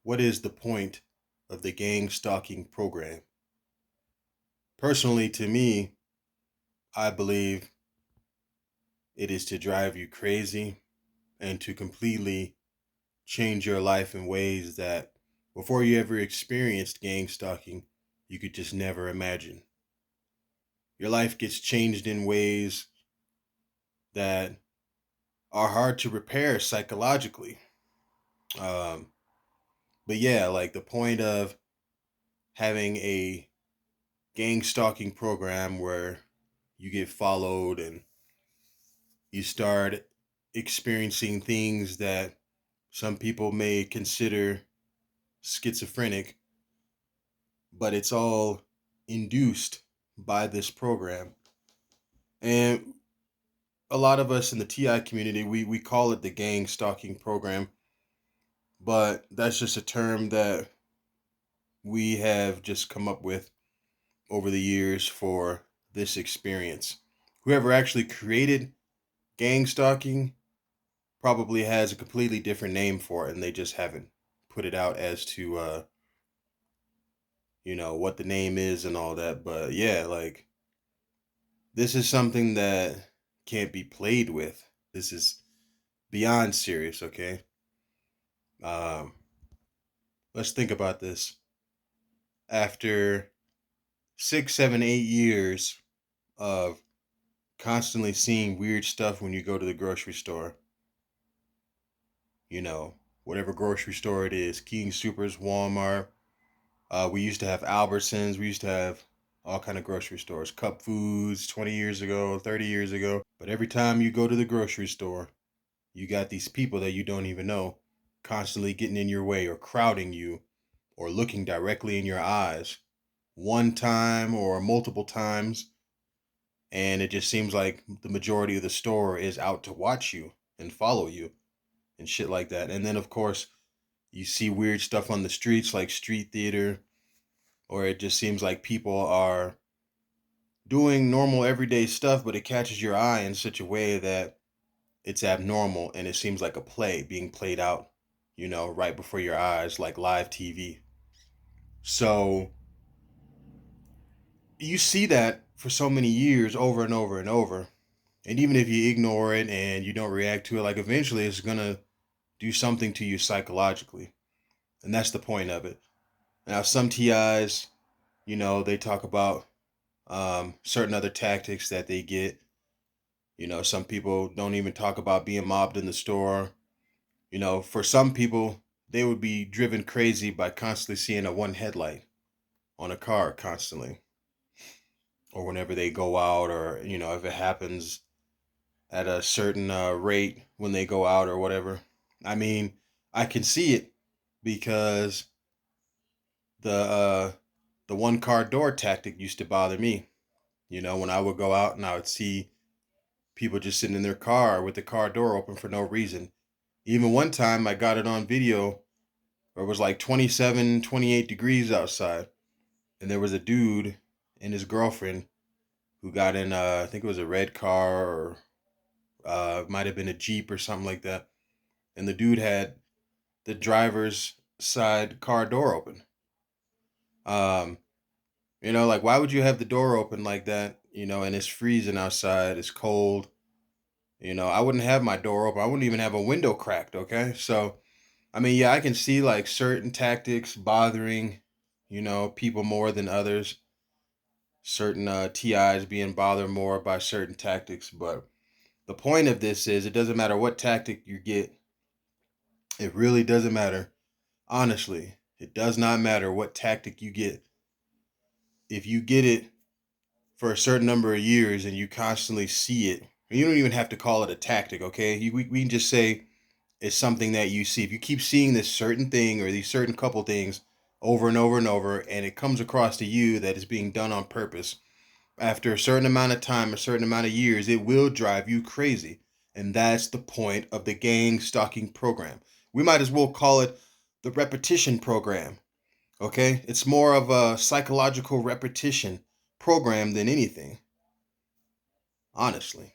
What is the point of the gang stalking program? Personally, to me, I believe it is to drive you crazy and to completely change your life in ways that before you ever experienced gang stalking, you could just never imagine. Your life gets changed in ways that are hard to repair psychologically. Um, but yeah, like the point of having a gang stalking program where you get followed and you start experiencing things that some people may consider schizophrenic, but it's all induced by this program. And a lot of us in the TI community, we call it the gang stalking program, but that's just a term that we have just come up with over the years for this experience. Whoever actually created gang stalking probably has a completely different name for it, and they just haven't put it out as to what the name is and all that. But yeah, like this is something that can't be played with. This is beyond serious. Okay, um, let's think about this. After 6, 7, 8 years of constantly seeing weird stuff when you go to the grocery store, you know, whatever grocery store it is, King Supers, Walmart. We used to have Albertsons. We used to have all kind of grocery stores, Cup Foods 20 years ago, 30 years ago. But every time you go to the grocery store, you got these people that you don't even know constantly getting in your way or crowding you or looking directly in your eyes one time or multiple times. And it just seems like the majority of the store is out to watch you and follow you and shit like that. And then, of course, you see weird stuff on the streets like street theater, or it just seems like people are doing normal everyday stuff, but it catches your eye in such a way that it's abnormal and it seems like a play being played out, right before your eyes, like live TV. So you see that for so many years over and over and over. And even if you ignore it and you don't react to it, like eventually it's going to do something to you psychologically. And that's the point of it. Now, some TIs, they talk about certain other tactics that they get. Some people don't even talk about being mobbed in the store. For some people, they would be driven crazy by constantly seeing a one headlight on a car constantly, or whenever they go out, or if it happens at a certain rate when they go out or whatever. I mean, I can see it because the one car door tactic used to bother me. When I would go out and I would see people just sitting in their car with the car door open for no reason. Even one time I got it on video where it was like 27, 28 degrees outside. And there was a dude and his girlfriend who got in, I think it was a red car or might have been a Jeep or something like that. And the dude had the driver's side car door open. Um, like why would you have the door open like that, and it's freezing outside, it's cold. I wouldn't have my door open. I wouldn't even have a window cracked, okay? So, I mean, yeah, I can see like certain tactics bothering, people more than others. Certain TIs being bothered more by certain tactics, but the point of this is it doesn't matter what tactic you get. It really doesn't matter. Honestly, it does not matter what tactic you get. If you get it for a certain number of years and you constantly see it, and you don't even have to call it a tactic, okay? We can just say it's something that you see. If you keep seeing this certain thing or these certain couple things over and over and over, and it comes across to you that it's being done on purpose, after a certain amount of time, a certain amount of years, it will drive you crazy. And that's the point of the gang stalking program. We might as well call it the repetition program. Okay? It's more of a psychological repetition program than anything, honestly.